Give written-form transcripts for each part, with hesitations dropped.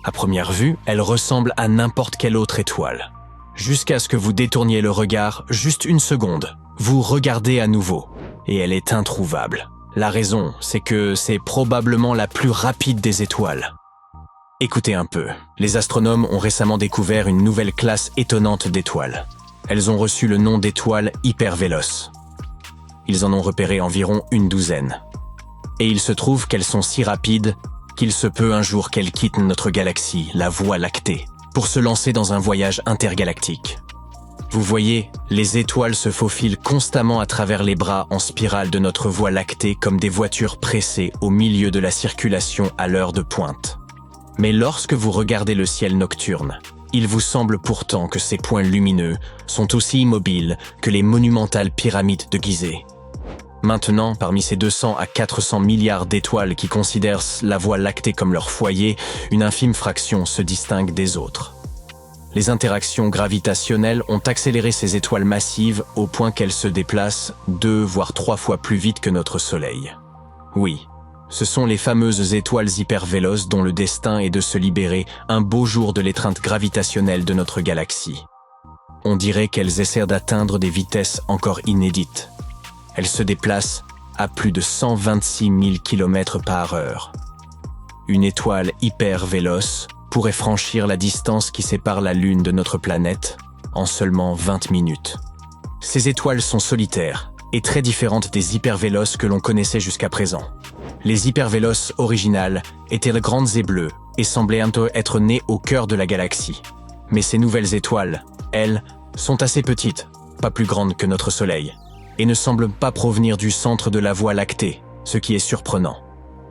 À première vue, elle ressemble à n'importe quelle autre étoile. Jusqu'à ce que vous détourniez le regard juste une seconde. Vous regardez à nouveau, et elle est introuvable. La raison, c'est que c'est probablement la plus rapide des étoiles. Écoutez un peu, les astronomes ont récemment découvert une nouvelle classe étonnante d'étoiles. Elles ont reçu le nom d'étoiles hypervéloces. Ils en ont repéré environ une douzaine. Et il se trouve qu'elles sont si rapides qu'il se peut un jour qu'elles quittent notre galaxie, la Voie lactée, pour se lancer dans un voyage intergalactique. Vous voyez, les étoiles se faufilent constamment à travers les bras en spirale de notre Voie lactée comme des voitures pressées au milieu de la circulation à l'heure de pointe. Mais lorsque vous regardez le ciel nocturne, il vous semble pourtant que ces points lumineux sont aussi immobiles que les monumentales pyramides de Gizeh. Maintenant, parmi ces 200 à 400 milliards d'étoiles qui considèrent la Voie lactée comme leur foyer, une infime fraction se distingue des autres. Les interactions gravitationnelles ont accéléré ces étoiles massives au point qu'elles se déplacent 2 voire 3 fois plus vite que notre Soleil. Oui, ce sont les fameuses étoiles hypervéloces dont le destin est de se libérer un beau jour de l'étreinte gravitationnelle de notre galaxie. On dirait qu'elles essaient d'atteindre des vitesses encore inédites. Elles se déplacent à plus de 126 000 km/h. Une étoile hypervéloce pourrait franchir la distance qui sépare la Lune de notre planète en seulement 20 minutes. Ces étoiles sont solitaires et très différentes des hypervéloces que l'on connaissait jusqu'à présent. Les hypervéloces originales étaient grandes et bleues et semblaient être nées au cœur de la galaxie. Mais ces nouvelles étoiles, elles, sont assez petites, pas plus grandes que notre Soleil, et ne semblent pas provenir du centre de la Voie lactée, ce qui est surprenant.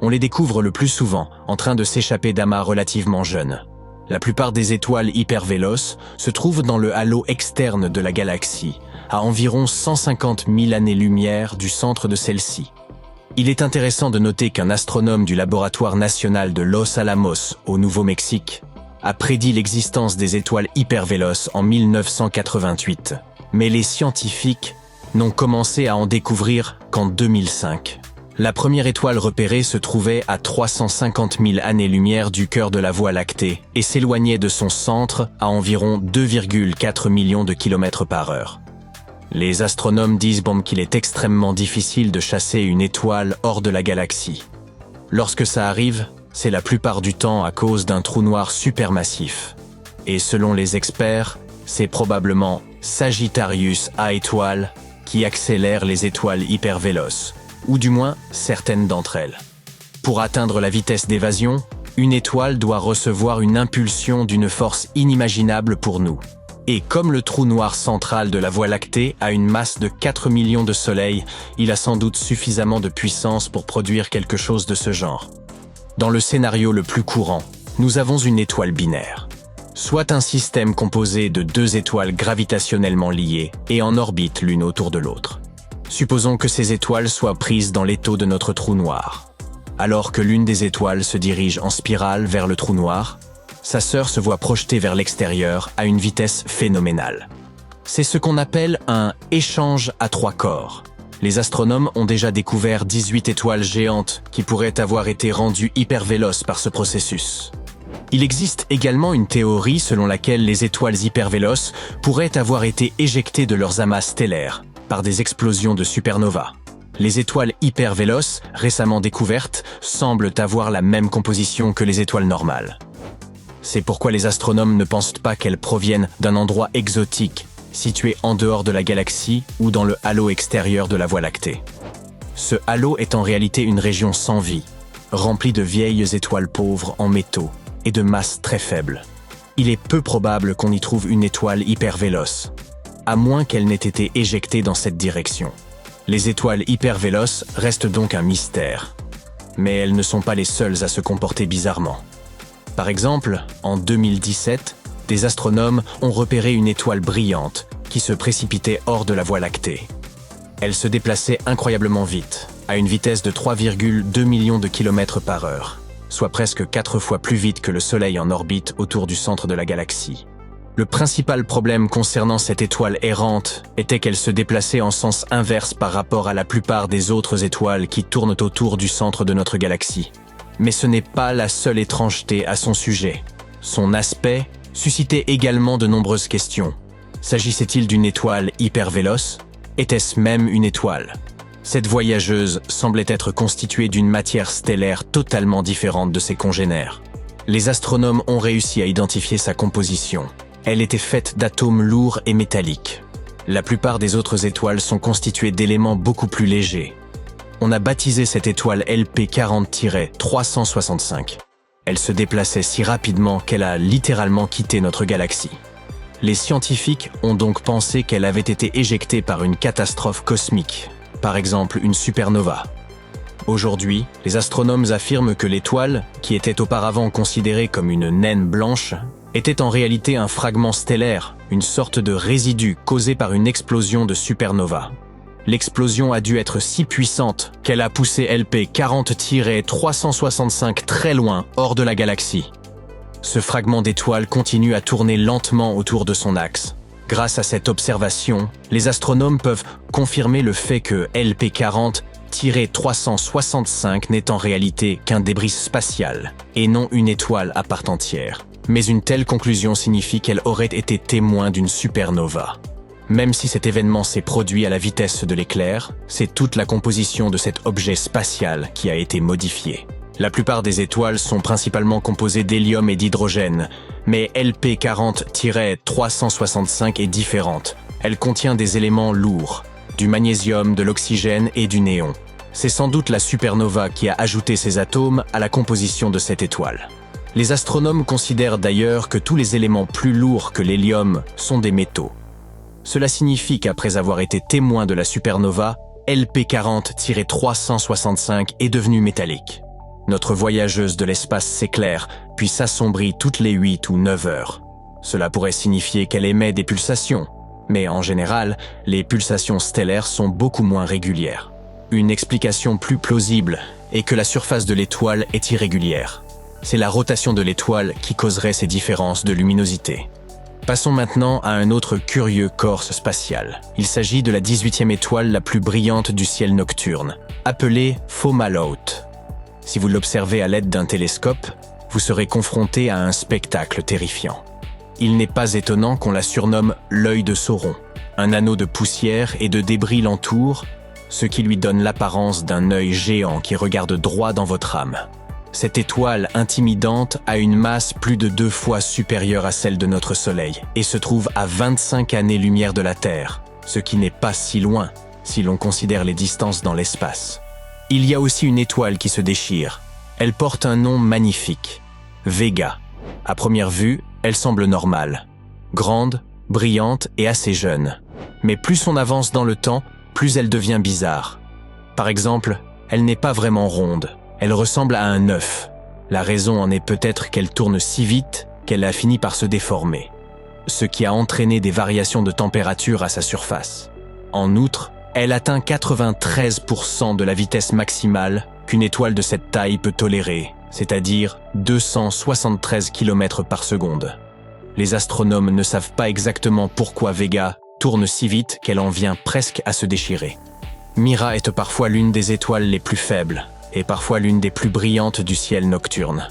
On les découvre le plus souvent en train de s'échapper d'amas relativement jeunes. La plupart des étoiles hypervéloces se trouvent dans le halo externe de la galaxie, à environ 150 000 années-lumière du centre de celle-ci. Il est intéressant de noter qu'un astronome du laboratoire national de Los Alamos, au Nouveau-Mexique, a prédit l'existence des étoiles hypervéloces en 1988. Mais les scientifiques n'ont commencé à en découvrir qu'en 2005. La première étoile repérée se trouvait à 350 000 années-lumière du cœur de la Voie lactée et s'éloignait de son centre à environ 2,4 millions de km/h. Les astronomes disent qu'il est extrêmement difficile de chasser une étoile hors de la galaxie. Lorsque ça arrive, c'est la plupart du temps à cause d'un trou noir supermassif. Et selon les experts, c'est probablement Sagittarius A étoile qui accélère les étoiles hypervéloces, ou du moins certaines d'entre elles. Pour atteindre la vitesse d'évasion, une étoile doit recevoir une impulsion d'une force inimaginable pour nous. Et comme le trou noir central de la Voie lactée a une masse de 4 millions de soleils, il a sans doute suffisamment de puissance pour produire quelque chose de ce genre. Dans le scénario le plus courant, nous avons une étoile binaire. Soit un système composé de 2 étoiles gravitationnellement liées et en orbite l'une autour de l'autre. Supposons que ces étoiles soient prises dans l'étau de notre trou noir. Alors que l'une des étoiles se dirige en spirale vers le trou noir, sa sœur se voit projetée vers l'extérieur à une vitesse phénoménale. C'est ce qu'on appelle un échange à 3 corps. Les astronomes ont déjà découvert 18 étoiles géantes qui pourraient avoir été rendues hypervéloces par ce processus. Il existe également une théorie selon laquelle les étoiles hypervéloces pourraient avoir été éjectées de leurs amas stellaires par des explosions de supernovas. Les étoiles hypervéloces, récemment découvertes, semblent avoir la même composition que les étoiles normales. C'est pourquoi les astronomes ne pensent pas qu'elles proviennent d'un endroit exotique, situé en dehors de la galaxie ou dans le halo extérieur de la Voie lactée. Ce halo est en réalité une région sans vie, remplie de vieilles étoiles pauvres en métaux et de masse très faible. Il est peu probable qu'on y trouve une étoile hypervéloce, à moins qu'elle n'ait été éjectée dans cette direction. Les étoiles hypervéloces restent donc un mystère, mais elles ne sont pas les seules à se comporter bizarrement. Par exemple, en 2017, des astronomes ont repéré une étoile brillante qui se précipitait hors de la Voie lactée. Elle se déplaçait incroyablement vite, à une vitesse de 3,2 millions de km/h, soit presque 4 fois plus vite que le Soleil en orbite autour du centre de la galaxie. Le principal problème concernant cette étoile errante était qu'elle se déplaçait en sens inverse par rapport à la plupart des autres étoiles qui tournent autour du centre de notre galaxie. Mais ce n'est pas la seule étrangeté à son sujet. Son aspect suscitait également de nombreuses questions. S'agissait-il d'une étoile hyper véloce? Était-ce même une étoile? Cette voyageuse semblait être constituée d'une matière stellaire totalement différente de ses congénères. Les astronomes ont réussi à identifier sa composition. Elle était faite d'atomes lourds et métalliques. La plupart des autres étoiles sont constituées d'éléments beaucoup plus légers. On a baptisé cette étoile LP40-365. Elle se déplaçait si rapidement qu'elle a littéralement quitté notre galaxie. Les scientifiques ont donc pensé qu'elle avait été éjectée par une catastrophe cosmique, par exemple une supernova. Aujourd'hui, les astronomes affirment que l'étoile, qui était auparavant considérée comme une naine blanche, était en réalité un fragment stellaire, une sorte de résidu causé par une explosion de supernova. L'explosion a dû être si puissante qu'elle a poussé LP40-365 très loin hors de la galaxie. Ce fragment d'étoile continue à tourner lentement autour de son axe. Grâce à cette observation, les astronomes peuvent confirmer le fait que LP40-365 n'est en réalité qu'un débris spatial et non une étoile à part entière. Mais une telle conclusion signifie qu'elle aurait été témoin d'une supernova. Même si cet événement s'est produit à la vitesse de l'éclair, c'est toute la composition de cet objet spatial qui a été modifiée. La plupart des étoiles sont principalement composées d'hélium et d'hydrogène, mais LP40-365 est différente. Elle contient des éléments lourds, du magnésium, de l'oxygène et du néon. C'est sans doute la supernova qui a ajouté ces atomes à la composition de cette étoile. Les astronomes considèrent d'ailleurs que tous les éléments plus lourds que l'hélium sont des métaux. Cela signifie qu'après avoir été témoin de la supernova, LP40-365 est devenue métallique. Notre voyageuse de l'espace s'éclaire, puis s'assombrit toutes les 8 ou 9 heures. Cela pourrait signifier qu'elle émet des pulsations, mais en général, les pulsations stellaires sont beaucoup moins régulières. Une explication plus plausible est que la surface de l'étoile est irrégulière. C'est la rotation de l'étoile qui causerait ces différences de luminosité. Passons maintenant à un autre curieux corps spatial. Il s'agit de la 18e étoile la plus brillante du ciel nocturne, appelée Fomalhaut. Si vous l'observez à l'aide d'un télescope, vous serez confronté à un spectacle terrifiant. Il n'est pas étonnant qu'on la surnomme l'œil de Sauron. Un anneau de poussière et de débris l'entoure, ce qui lui donne l'apparence d'un œil géant qui regarde droit dans votre âme. Cette étoile intimidante a une masse plus de 2 fois supérieure à celle de notre Soleil et se trouve à 25 années-lumière de la Terre, ce qui n'est pas si loin si l'on considère les distances dans l'espace. Il y a aussi une étoile qui se déchire. Elle porte un nom magnifique, Vega. À première vue, elle semble normale, grande, brillante et assez jeune. Mais plus on avance dans le temps, plus elle devient bizarre. Par exemple, elle n'est pas vraiment ronde. Elle ressemble à un œuf. La raison en est peut-être qu'elle tourne si vite qu'elle a fini par se déformer, ce qui a entraîné des variations de température à sa surface. En outre, elle atteint 93% de la vitesse maximale qu'une étoile de cette taille peut tolérer, c'est-à-dire 273 km par seconde. Les astronomes ne savent pas exactement pourquoi Vega tourne si vite qu'elle en vient presque à se déchirer. Mira est parfois l'une des étoiles les plus faibles, et parfois l'une des plus brillantes du ciel nocturne.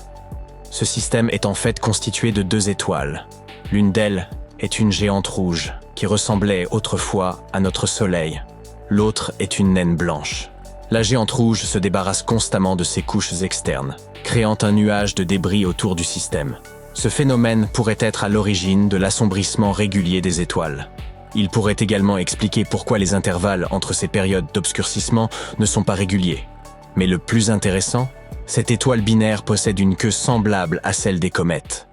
Ce système est en fait constitué de 2 étoiles. L'une d'elles est une géante rouge, qui ressemblait autrefois à notre Soleil. L'autre est une naine blanche. La géante rouge se débarrasse constamment de ses couches externes, créant un nuage de débris autour du système. Ce phénomène pourrait être à l'origine de l'assombrissement régulier des étoiles. Il pourrait également expliquer pourquoi les intervalles entre ces périodes d'obscurcissement ne sont pas réguliers. Mais le plus intéressant, cette étoile binaire possède une queue semblable à celle des comètes.